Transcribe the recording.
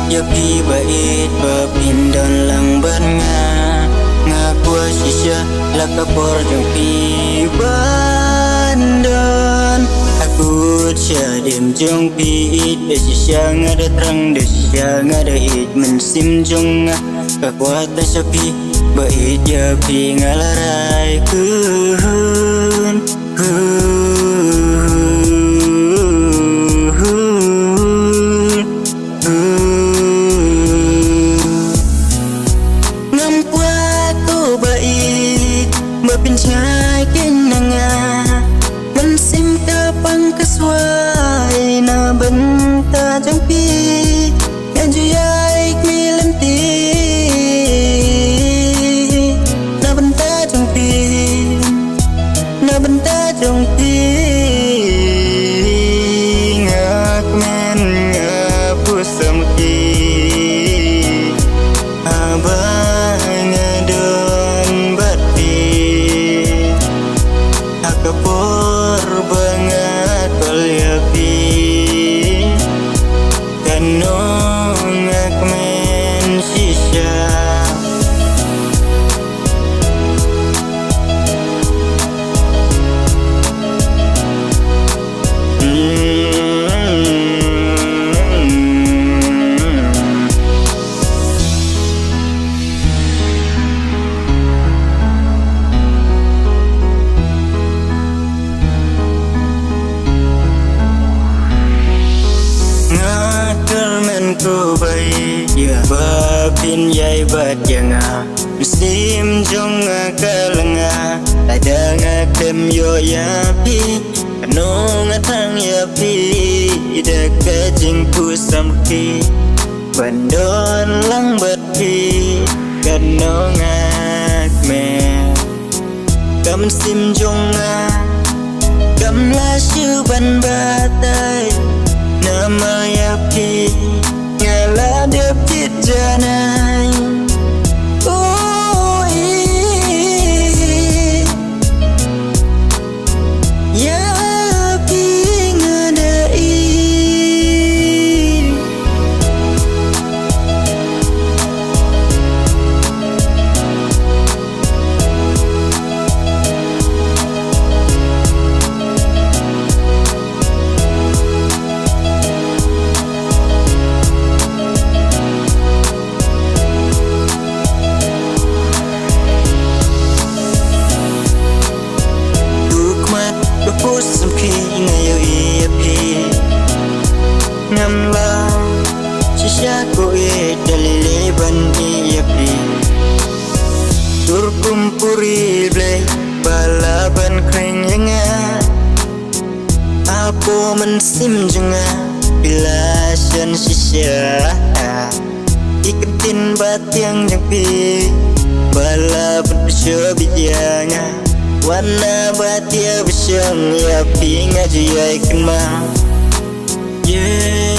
Ya pi bait papindon lang ban nga kwa sisya lakapor jang pi bandon aku cha dem jong pi it de sisya nga da trang de sisya nga da it men sim jong nga kakwa ta sa pi bait ya pi ngalarai kun Mapinchai kinanga Mansim ka pang kasway Na banta jang pi Ngajuyay kmilanti Na banta jang pi Na banta jang pi Ngak men ngapusam ki Abang ngadon bati Kapor banget kolyapi Kanong akmen sisya ku baik ya babin yai bat yanga musim jong kalanga ada ngakem yo ya pi kanong atang ya pi dekat jingku samki bandon lang bat pi kanong akme kam sim jong kam la shu ban batai nama ya pi ngala depit janai oh ya pi ngadai pusam ki ngayo iya pi ngamla sisya ko dalile ban iya pi turkumpuri ble balaban kring yanga apo mensim jenga bila syan sisya iketin batyang pi balaban syobidiyanga Wana batia bisyang ya pi ngajuyay kenma yeah